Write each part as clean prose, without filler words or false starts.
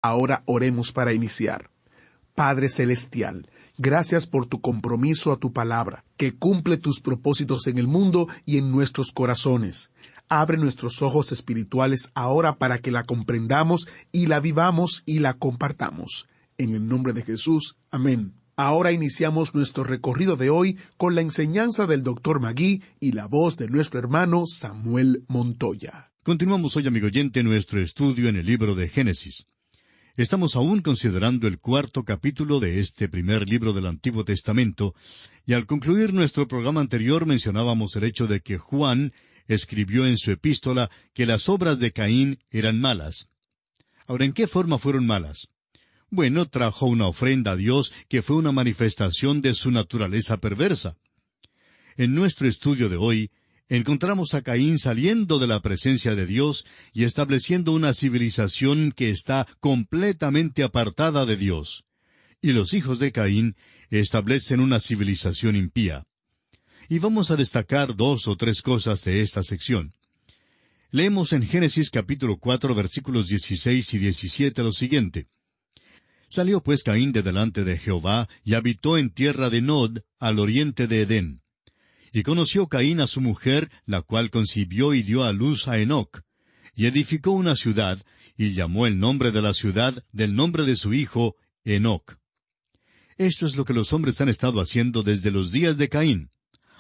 Ahora oremos para iniciar. Padre Celestial, gracias por tu compromiso a tu palabra, que cumple tus propósitos en el mundo y en nuestros corazones. Abre nuestros ojos espirituales ahora para que la comprendamos y la vivamos y la compartamos. En el nombre de Jesús, amén. Ahora iniciamos nuestro recorrido de hoy con la enseñanza del Dr. Magui y la voz de nuestro hermano Samuel Montoya. Continuamos hoy, amigo oyente, nuestro estudio en el libro de Génesis. Estamos aún considerando el 4º capítulo de este primer libro del Antiguo Testamento, y al concluir nuestro programa anterior mencionábamos el hecho de que Juan escribió en su epístola que las obras de Caín eran malas. Ahora, ¿en qué forma fueron malas? Bueno, trajo una ofrenda a Dios que fue una manifestación de su naturaleza perversa. En nuestro estudio de hoy, encontramos a Caín saliendo de la presencia de Dios y estableciendo una civilización que está completamente apartada de Dios. Y los hijos de Caín establecen una civilización impía. Y vamos a destacar 2 o 3 cosas de esta sección. Leemos en Génesis capítulo 4, versículos 16 y 17 lo siguiente. Salió pues Caín de delante de Jehová, y habitó en tierra de Nod, al oriente de Edén. Y conoció Caín a su mujer, la cual concibió y dio a luz a Enoc. Y edificó una ciudad, y llamó el nombre de la ciudad del nombre de su hijo, Enoc. Esto es lo que los hombres han estado haciendo desde los días de Caín.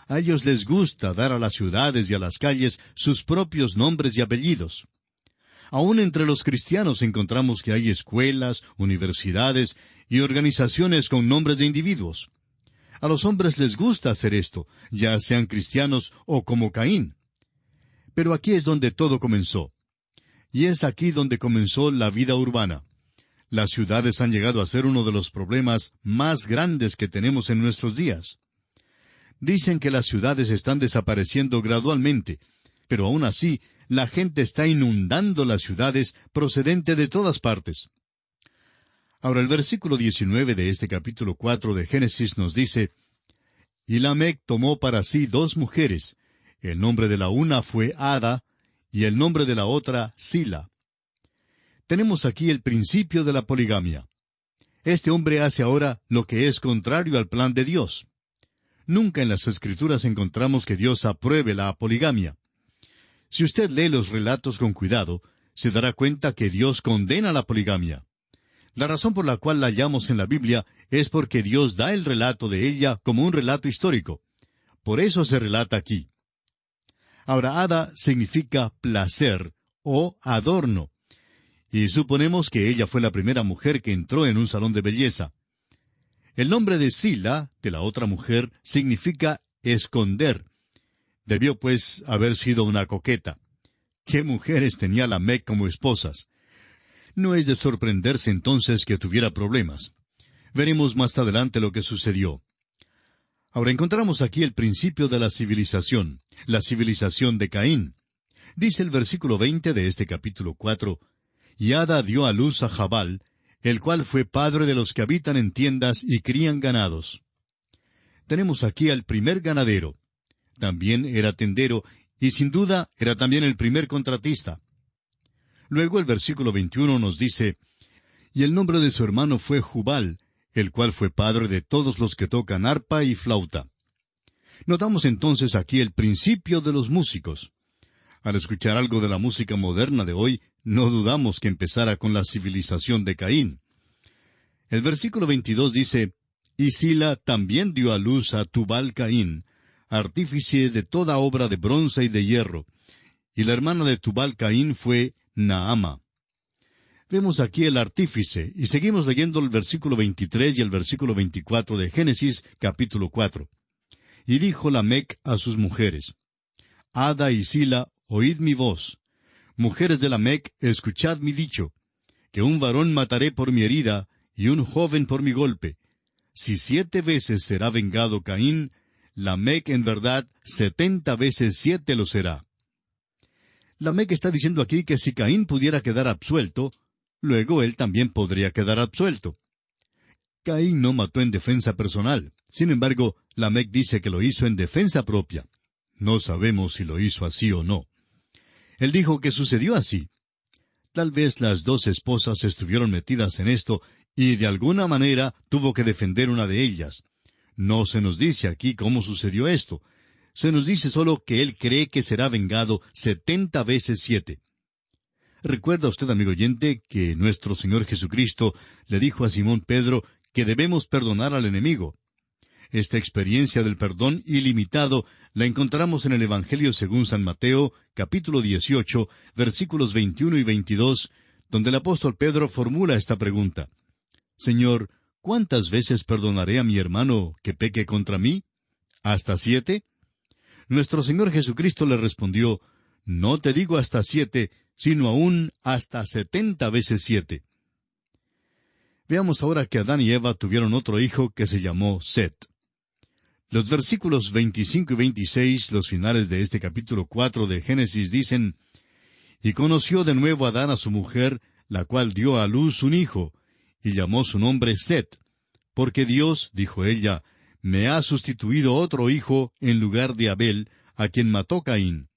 A ellos les gusta dar a las ciudades y a las calles sus propios nombres y apellidos. Aún entre los cristianos encontramos que hay escuelas, universidades y organizaciones con nombres de individuos. A los hombres les gusta hacer esto, ya sean cristianos o como Caín. Pero aquí es donde todo comenzó. Y es aquí donde comenzó la vida urbana. Las ciudades han llegado a ser uno de los problemas más grandes que tenemos en nuestros días. Dicen que las ciudades están desapareciendo gradualmente, pero aún así, la gente está inundando las ciudades procedente de todas partes. Ahora el versículo 19 de este capítulo 4 de Génesis nos dice, Y Lamec tomó para sí 2 mujeres, el nombre de la una fue Ada, y el nombre de la otra Sila. Tenemos aquí el principio de la poligamia. Este hombre hace ahora lo que es contrario al plan de Dios. Nunca en las Escrituras encontramos que Dios apruebe la poligamia. Si usted lee los relatos con cuidado, se dará cuenta que Dios condena la poligamia. La razón por la cual la hallamos en la Biblia es porque Dios da el relato de ella como un relato histórico. Por eso se relata aquí. Ahora, Ada significa placer o adorno. Y suponemos que ella fue la primera mujer que entró en un salón de belleza. El nombre de Sila, de la otra mujer, significa esconder. Debió, pues, haber sido una coqueta. ¿Qué mujeres tenía Lamec como esposas? No es de sorprenderse entonces que tuviera problemas. Veremos más adelante lo que sucedió. Ahora encontramos aquí el principio de la civilización de Caín. Dice el versículo 20 de este capítulo 4, Y Ada dio a luz a Jabal, el cual fue padre de los que habitan en tiendas y crían ganados. Tenemos aquí al primer ganadero. También era tendero, y sin duda era también el primer contratista. Luego el versículo 21 nos dice, Y el nombre de su hermano fue Jubal, el cual fue padre de todos los que tocan arpa y flauta. Notamos entonces aquí el principio de los músicos. Al escuchar algo de la música moderna de hoy, no dudamos que empezara con la civilización de Caín. El versículo 22 dice, Y Sila también dio a luz a Tubal Caín, artífice de toda obra de bronce y de hierro. Y la hermana de Tubal Caín fue Naama. Vemos aquí el artífice, y seguimos leyendo el versículo 23 y el versículo 24 de Génesis, capítulo 4. Y dijo Lamec a sus mujeres, Ada y Sila, oíd mi voz. Mujeres de Lamec, escuchad mi dicho, que un varón mataré por mi herida, y un joven por mi golpe. Si 7 veces será vengado Caín, Lamec en verdad 70 veces 7 lo será. Lamec está diciendo aquí que si Caín pudiera quedar absuelto, luego él también podría quedar absuelto. Caín no mató en defensa personal. Sin embargo, Lamec dice que lo hizo en defensa propia. No sabemos si lo hizo así o no. Él dijo que sucedió así. Tal vez las dos esposas estuvieron metidas en esto y de alguna manera tuvo que defender una de ellas. No se nos dice aquí cómo sucedió esto. Se nos dice solo que él cree que será vengado 70 veces 7. ¿Recuerda usted, amigo oyente, que nuestro Señor Jesucristo le dijo a Simón Pedro que debemos perdonar al enemigo? Esta experiencia del perdón ilimitado la encontramos en el Evangelio según San Mateo, capítulo 18, versículos 21 y 22, donde el apóstol Pedro formula esta pregunta: Señor, ¿cuántas veces perdonaré a mi hermano que peque contra mí? ¿Hasta 7? Nuestro Señor Jesucristo le respondió: No te digo hasta 7, sino aún hasta 70 veces 7. Veamos ahora que Adán y Eva tuvieron otro hijo que se llamó Set. Los versículos 25 y 26, los finales de este capítulo 4 de Génesis, dicen: Y conoció de nuevo Adán a su mujer, la cual dio a luz un hijo, y llamó su nombre Set, porque Dios, dijo ella, me ha sustituido otro hijo en lugar de Abel, a quien mató Caín.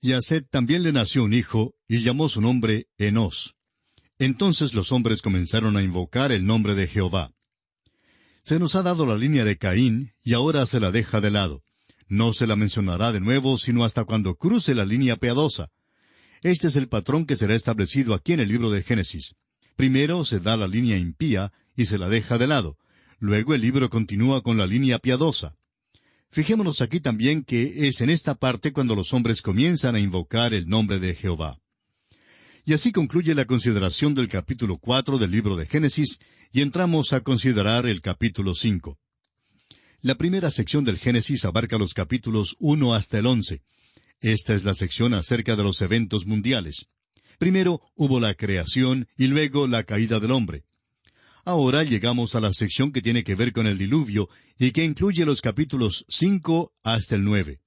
Y a Set también le nació un hijo, y llamó su nombre Enós. Entonces los hombres comenzaron a invocar el nombre de Jehová. Se nos ha dado la línea de Caín, y ahora se la deja de lado. No se la mencionará de nuevo, sino hasta cuando cruce la línea piadosa. Este es el patrón que será establecido aquí en el libro de Génesis. Primero se da la línea impía, y se la deja de lado. Luego el libro continúa con la línea piadosa. Fijémonos aquí también que es en esta parte cuando los hombres comienzan a invocar el nombre de Jehová. Y así concluye la consideración del capítulo 4 del libro de Génesis, y entramos a considerar el capítulo 5. La primera sección del Génesis abarca los capítulos 1 hasta el 11. Esta es la sección acerca de los eventos mundiales. Primero hubo la creación y luego la caída del hombre. Ahora llegamos a la sección que tiene que ver con el diluvio y que incluye los capítulos 5 hasta el 9.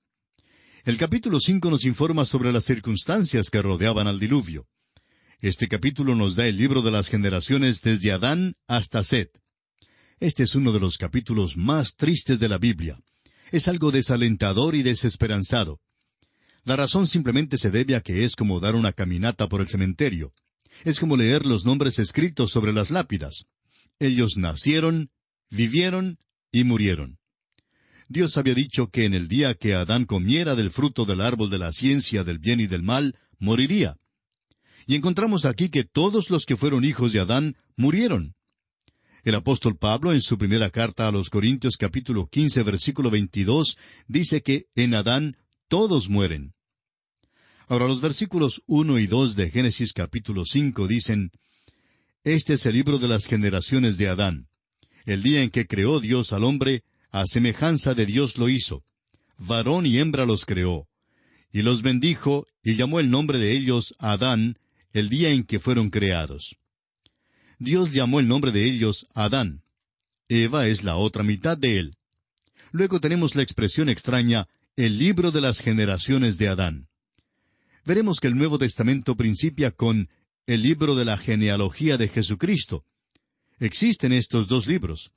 El capítulo 5 nos informa sobre las circunstancias que rodeaban al diluvio. Este capítulo nos da el libro de las generaciones desde Adán hasta Set. Este es uno de los capítulos más tristes de la Biblia. Es algo desalentador y desesperanzado. La razón simplemente se debe a que es como dar una caminata por el cementerio. Es como leer los nombres escritos sobre las lápidas. Ellos nacieron, vivieron y murieron. Dios había dicho que en el día que Adán comiera del fruto del árbol de la ciencia del bien y del mal, moriría. Y encontramos aquí que todos los que fueron hijos de Adán murieron. El apóstol Pablo, en su primera carta a los Corintios capítulo 15, versículo 22, dice que en Adán todos mueren. Ahora los versículos 1 y 2 de Génesis capítulo 5 dicen: Este es el libro de las generaciones de Adán. El día en que creó Dios al hombre, a semejanza de Dios lo hizo. Varón y hembra los creó. Y los bendijo, y llamó el nombre de ellos Adán, el día en que fueron creados. Dios llamó el nombre de ellos Adán. Eva es la otra mitad de él. Luego tenemos la expresión extraña, el libro de las generaciones de Adán. Veremos que el Nuevo Testamento principia con el libro de la genealogía de Jesucristo. Existen estos dos libros.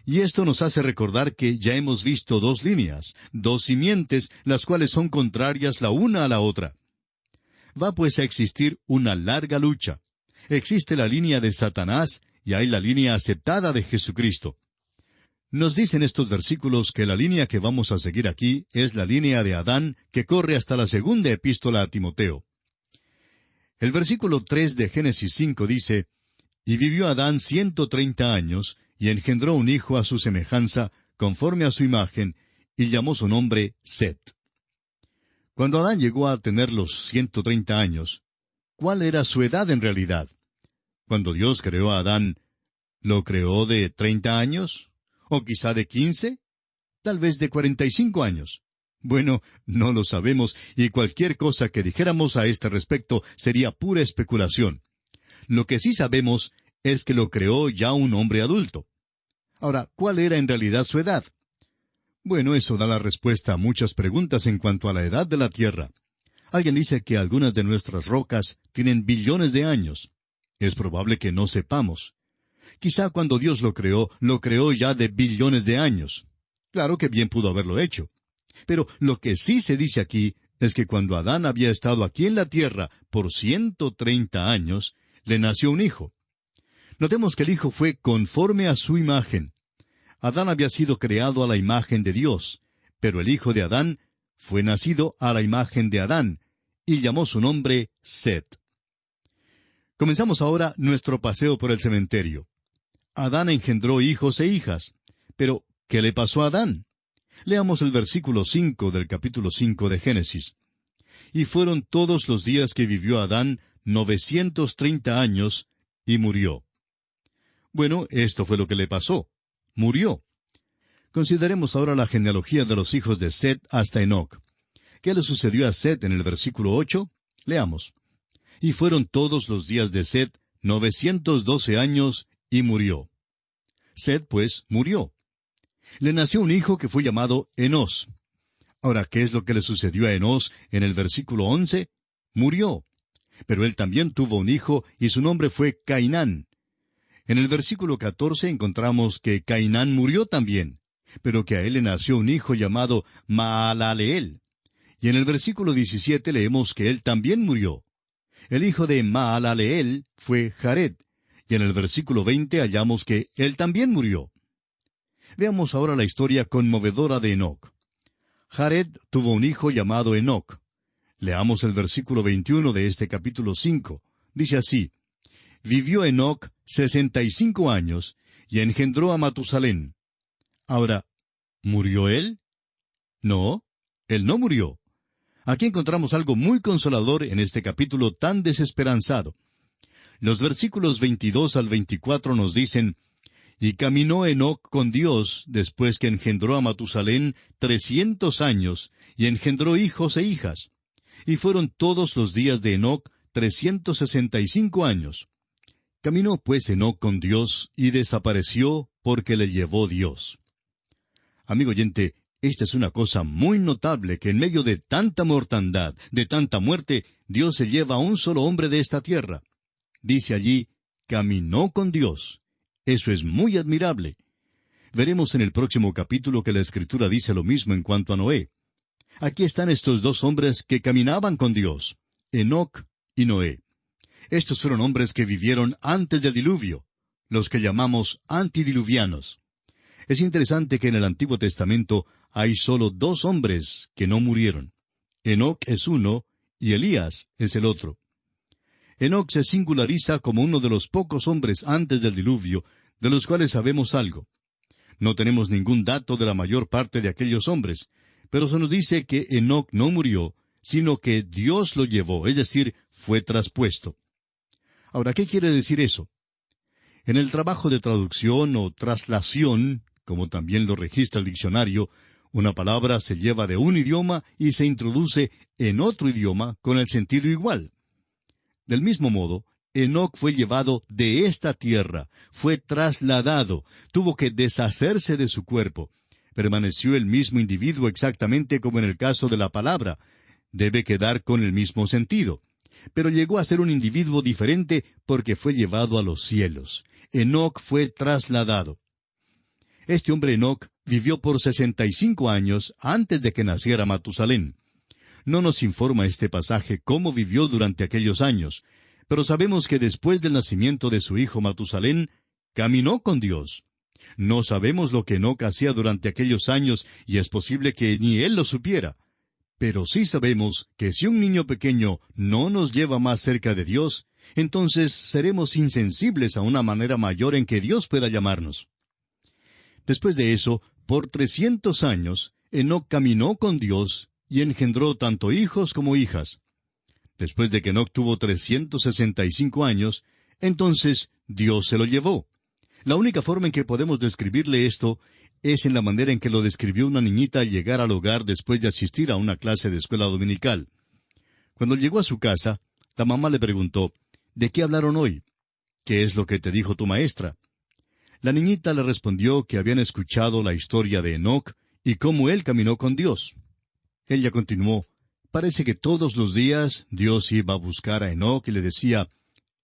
Y esto nos hace recordar que ya hemos visto dos líneas, dos simientes, las cuales son contrarias la una a la otra. Va pues a existir una larga lucha. Existe la línea de Satanás y hay la línea aceptada de Jesucristo. Nos dicen estos versículos que la línea que vamos a seguir aquí es la línea de Adán que corre hasta la segunda epístola a Timoteo. El versículo 3 de Génesis 5 dice: Y vivió Adán 130 años, y engendró un hijo a su semejanza, conforme a su imagen, y llamó su nombre Set. Cuando Adán llegó a tener los 130 años, ¿cuál era su edad en realidad? Cuando Dios creó a Adán, ¿lo creó de 30 años? ¿O quizá de 15? ¿Tal vez de 45 años? Bueno, no lo sabemos, y cualquier cosa que dijéramos a este respecto sería pura especulación. Lo que sí sabemos es que lo creó ya un hombre adulto. Ahora, ¿cuál era en realidad su edad? Bueno, eso da la respuesta a muchas preguntas en cuanto a la edad de la Tierra. Alguien dice que algunas de nuestras rocas tienen billones de años. Es probable que no sepamos. Quizá cuando Dios lo creó ya de billones de años. Claro que bien pudo haberlo hecho. Pero lo que sí se dice aquí es que cuando Adán había estado aquí en la tierra por 130 años, le nació un hijo. Notemos que el hijo fue conforme a su imagen. Adán había sido creado a la imagen de Dios, pero el hijo de Adán fue nacido a la imagen de Adán, y llamó su nombre Set. Comenzamos ahora nuestro paseo por el cementerio. Adán engendró hijos e hijas. Pero, ¿qué le pasó a Adán? Leamos el versículo 5 del capítulo 5 de Génesis. Y fueron todos los días que vivió Adán 930 años, y murió. Bueno, esto fue lo que le pasó. Murió. Consideremos ahora la genealogía de los hijos de Set hasta Enoc. ¿Qué le sucedió a Set en el versículo 8? Leamos. Y fueron todos los días de Set 912 años, y murió. Set, pues, murió. Le nació un hijo que fue llamado Enós. Ahora, ¿qué es lo que le sucedió a Enós en el versículo 11? Murió. Pero él también tuvo un hijo, y su nombre fue Cainán. En el versículo 14 encontramos que Cainán murió también, pero que a él le nació un hijo llamado Maalaleel. Y en el versículo 17 leemos que él también murió. El hijo de Maalaleel fue Jared, y en el versículo 20 hallamos que él también murió. Veamos ahora la historia conmovedora de Enoc. Jared tuvo un hijo llamado Enoc. Leamos el versículo 21 de este capítulo 5. Dice así: Vivió Enoc 65 años, y engendró a Matusalén. Ahora, ¿murió él? No, él no murió. Aquí encontramos algo muy consolador en este capítulo tan desesperanzado. Los versículos 22 al 24 nos dicen: Y caminó Enoc con Dios después que engendró a Matusalén 300 años, y engendró hijos e hijas. Y fueron todos los días de Enoc 365 años. Caminó pues Enoc con Dios, y desapareció porque le llevó Dios. Amigo oyente, esta es una cosa muy notable, que en medio de tanta mortandad, de tanta muerte, Dios se lleva a un solo hombre de esta tierra. Dice allí, caminó con Dios. Eso es muy admirable. Veremos en el próximo capítulo que la Escritura dice lo mismo en cuanto a Noé. Aquí están estos dos hombres que caminaban con Dios, Enoc y Noé. Estos fueron hombres que vivieron antes del diluvio, los que llamamos antidiluvianos. Es interesante que en el Antiguo Testamento hay solo dos hombres que no murieron. Enoc es uno y Elías es el otro. Enoc se singulariza como uno de los pocos hombres antes del diluvio, de los cuales sabemos algo. No tenemos ningún dato de la mayor parte de aquellos hombres, pero se nos dice que Enoc no murió, sino que Dios lo llevó, es decir, fue traspuesto. Ahora, ¿qué quiere decir eso? En el trabajo de traducción o traslación, como también lo registra el diccionario, una palabra se lleva de un idioma y se introduce en otro idioma con el sentido igual. Del mismo modo, Enoc fue llevado de esta tierra, fue trasladado, tuvo que deshacerse de su cuerpo. Permaneció el mismo individuo exactamente como en el caso de la palabra. Debe quedar con el mismo sentido. Pero llegó a ser un individuo diferente porque fue llevado a los cielos. Enoc fue trasladado. Este hombre Enoc vivió por 65 años antes de que naciera Matusalén. No nos informa este pasaje cómo vivió durante aquellos años, pero sabemos que después del nacimiento de su hijo Matusalén, caminó con Dios. No sabemos lo que Enoc hacía durante aquellos años y es posible que ni él lo supiera. Pero sí sabemos que si un niño pequeño no nos lleva más cerca de Dios, entonces seremos insensibles a una manera mayor en que Dios pueda llamarnos. Después de eso, por 300 años, Enoc caminó con Dios y engendró tanto hijos como hijas. Después de que Enoc tuvo 365 años, entonces Dios se lo llevó. La única forma en que podemos describirle esto es en la manera en que lo describió una niñita al llegar al hogar después de asistir a una clase de escuela dominical. Cuando llegó a su casa, la mamá le preguntó, ¿de qué hablaron hoy? ¿Qué es lo que te dijo tu maestra? La niñita le respondió que habían escuchado la historia de Enoc y cómo él caminó con Dios. Ella continuó, parece que todos los días Dios iba a buscar a Enoc y le decía,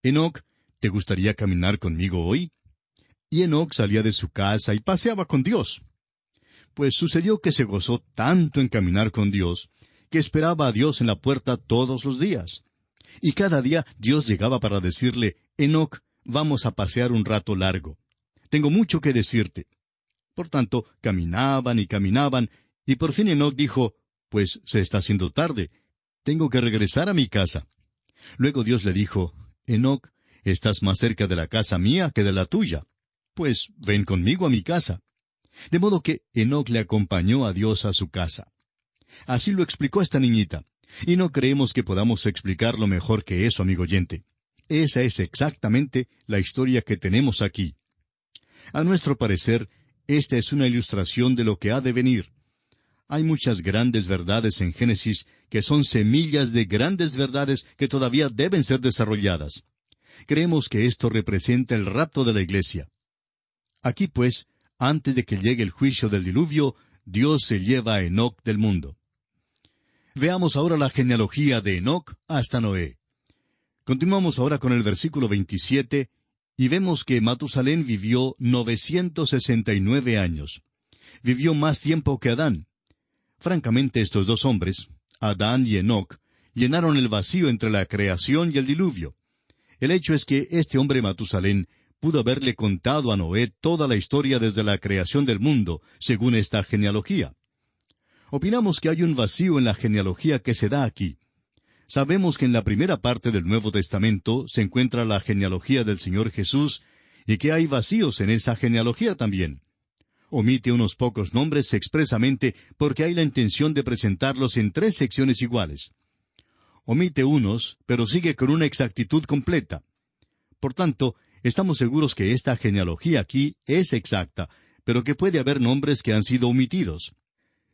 Enoc, ¿te gustaría caminar conmigo hoy? Y Enoc salía de su casa y paseaba con Dios. Pues sucedió que se gozó tanto en caminar con Dios, que esperaba a Dios en la puerta todos los días. Y cada día Dios llegaba para decirle, Enoc, vamos a pasear un rato largo. Tengo mucho que decirte. Por tanto, caminaban y caminaban, y por fin Enoc dijo, pues se está haciendo tarde, tengo que regresar a mi casa. Luego Dios le dijo, Enoc, estás más cerca de la casa mía que de la tuya. Pues ven conmigo a mi casa. De modo que Enoc le acompañó a Dios a su casa. Así lo explicó esta niñita. Y no creemos que podamos explicarlo mejor que eso, amigo oyente. Esa es exactamente la historia que tenemos aquí. A nuestro parecer, esta es una ilustración de lo que ha de venir. Hay muchas grandes verdades en Génesis que son semillas de grandes verdades que todavía deben ser desarrolladas. Creemos que esto representa el rapto de la iglesia. Aquí, pues, antes de que llegue el juicio del diluvio, Dios se lleva a Enoc del mundo. Veamos ahora la genealogía de Enoc hasta Noé. Continuamos ahora con el versículo 27, y vemos que Matusalén vivió 969 años. Vivió más tiempo que Adán. Francamente, estos dos hombres, Adán y Enoc, llenaron el vacío entre la creación y el diluvio. El hecho es que este hombre Matusalén pudo haberle contado a Noé toda la historia desde la creación del mundo, según esta genealogía. Opinamos que hay un vacío en la genealogía que se da aquí. Sabemos que en la primera parte del Nuevo Testamento se encuentra la genealogía del Señor Jesús, y que hay vacíos en esa genealogía también. Omite unos pocos nombres expresamente porque hay la intención de presentarlos en 3 secciones iguales. Omite unos, pero sigue con una exactitud completa. Por tanto, estamos seguros que esta genealogía aquí es exacta, pero que puede haber nombres que han sido omitidos.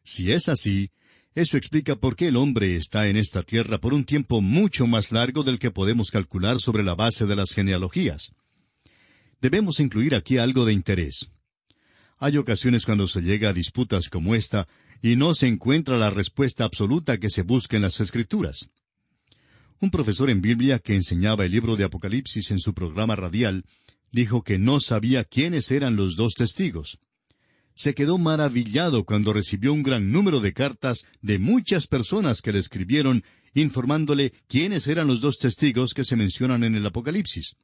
Si es así, eso explica por qué el hombre está en esta tierra por un tiempo mucho más largo del que podemos calcular sobre la base de las genealogías. Debemos incluir aquí algo de interés. Hay ocasiones cuando se llega a disputas como esta y no se encuentra la respuesta absoluta que se busca en las Escrituras. Un profesor en Biblia que enseñaba el libro de Apocalipsis en su programa radial dijo que no sabía quiénes eran los 2 testigos. Se quedó maravillado cuando recibió un gran número de cartas de muchas personas que le escribieron informándole quiénes eran los 2 testigos que se mencionan en el Apocalipsis.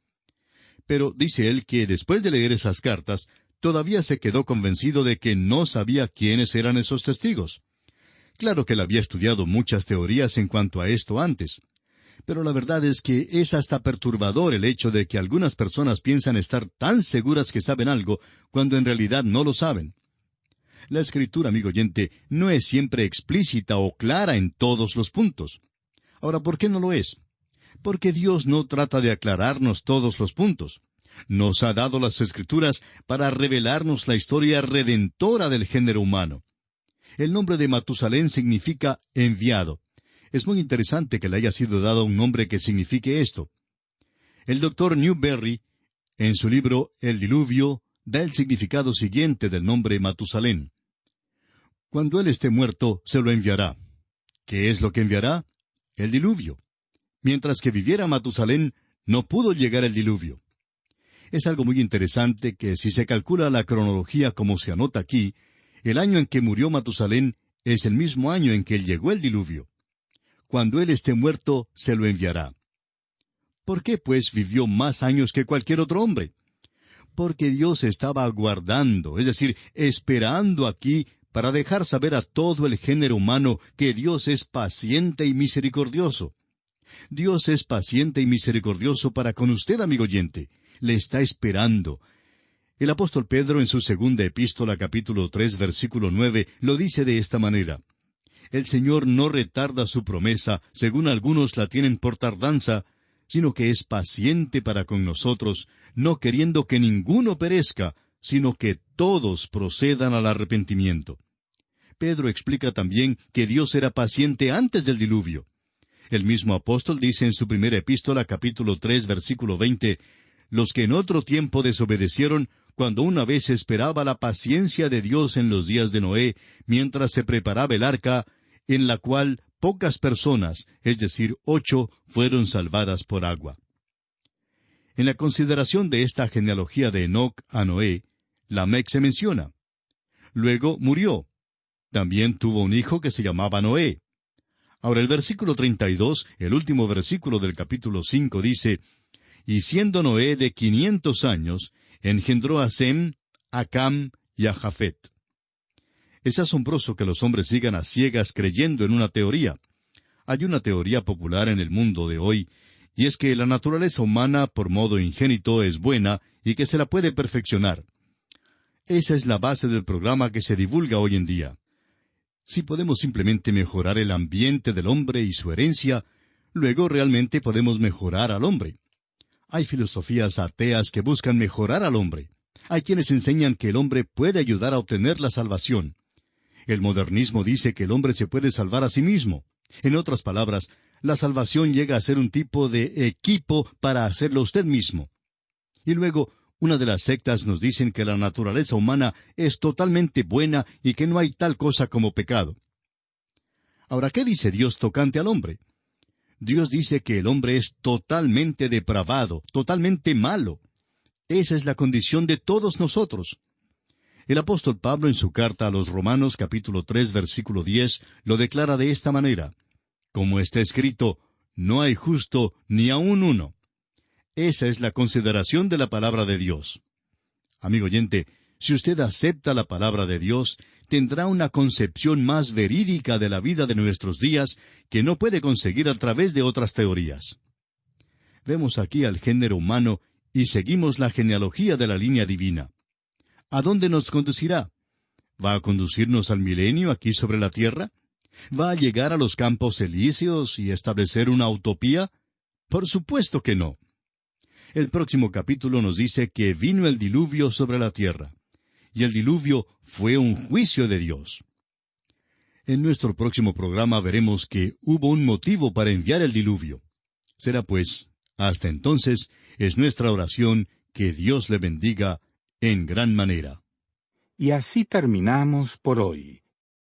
Pero dice él que después de leer esas cartas, todavía se quedó convencido de que no sabía quiénes eran esos testigos. Claro que él había estudiado muchas teorías en cuanto a esto antes. Pero la verdad es que es hasta perturbador el hecho de que algunas personas piensan estar tan seguras que saben algo, cuando en realidad no lo saben. La Escritura, amigo oyente, no es siempre explícita o clara en todos los puntos. Ahora, ¿por qué no lo es? Porque Dios no trata de aclararnos todos los puntos. Nos ha dado las Escrituras para revelarnos la historia redentora del género humano. El nombre de Matusalén significa enviado. Es muy interesante que le haya sido dado un nombre que signifique esto. El doctor Newberry, en su libro El Diluvio, da el significado siguiente del nombre Matusalén. Cuando él esté muerto, se lo enviará. ¿Qué es lo que enviará? El diluvio. Mientras que viviera Matusalén, no pudo llegar el diluvio. Es algo muy interesante que si se calcula la cronología como se anota aquí, el año en que murió Matusalén es el mismo año en que llegó el diluvio. Cuando él esté muerto, se lo enviará. ¿Por qué, pues, vivió más años que cualquier otro hombre? Porque Dios estaba aguardando, es decir, esperando aquí para dejar saber a todo el género humano que Dios es paciente y misericordioso. Dios es paciente y misericordioso para con usted, amigo oyente. Le está esperando. El apóstol Pedro en su segunda epístola, capítulo 3, versículo 9, lo dice de esta manera. El Señor no retarda su promesa, según algunos la tienen por tardanza, sino que es paciente para con nosotros, no queriendo que ninguno perezca, sino que todos procedan al arrepentimiento. Pedro explica también que Dios era paciente antes del diluvio. El mismo apóstol dice en su primera epístola, capítulo 3, versículo 20, los que en otro tiempo desobedecieron, cuando una vez esperaba la paciencia de Dios en los días de Noé, mientras se preparaba el arca, en la cual pocas personas, es decir, 8, fueron salvadas por agua. En la consideración de esta genealogía de Enoc a Noé, Lamec se menciona. Luego murió. También tuvo un hijo que se llamaba Noé. Ahora el versículo 32, el último versículo del capítulo 5, dice, «Y siendo Noé de 500 años, engendró a Sem, a Cam y a Jafet». Es asombroso que los hombres sigan a ciegas creyendo en una teoría. Hay una teoría popular en el mundo de hoy, y es que la naturaleza humana por modo ingénito es buena y que se la puede perfeccionar. Esa es la base del programa que se divulga hoy en día. Si podemos simplemente mejorar el ambiente del hombre y su herencia, luego realmente podemos mejorar al hombre. Hay filosofías ateas que buscan mejorar al hombre. Hay quienes enseñan que el hombre puede ayudar a obtener la salvación. El modernismo dice que el hombre se puede salvar a sí mismo. En otras palabras, la salvación llega a ser un tipo de equipo para hacerlo usted mismo. Y luego, una de las sectas nos dicen que la naturaleza humana es totalmente buena y que no hay tal cosa como pecado. Ahora, ¿qué dice Dios tocante al hombre? Dios dice que el hombre es totalmente depravado, totalmente malo. Esa es la condición de todos nosotros. El apóstol Pablo en su carta a los Romanos capítulo 3 versículo 10 lo declara de esta manera, como está escrito, «No hay justo ni aun uno». Esa es la consideración de la palabra de Dios. Amigo oyente, si usted acepta la palabra de Dios, tendrá una concepción más verídica de la vida de nuestros días que no puede conseguir a través de otras teorías. Vemos aquí al género humano y seguimos la genealogía de la línea divina. ¿A dónde nos conducirá? ¿Va a conducirnos al milenio aquí sobre la tierra? ¿Va a llegar a los campos elíseos y establecer una utopía? Por supuesto que no. El próximo capítulo nos dice que vino el diluvio sobre la tierra, y el diluvio fue un juicio de Dios. En nuestro próximo programa veremos que hubo un motivo para enviar el diluvio. Será pues, hasta entonces, es nuestra oración que Dios le bendiga en gran manera. Y así terminamos por hoy.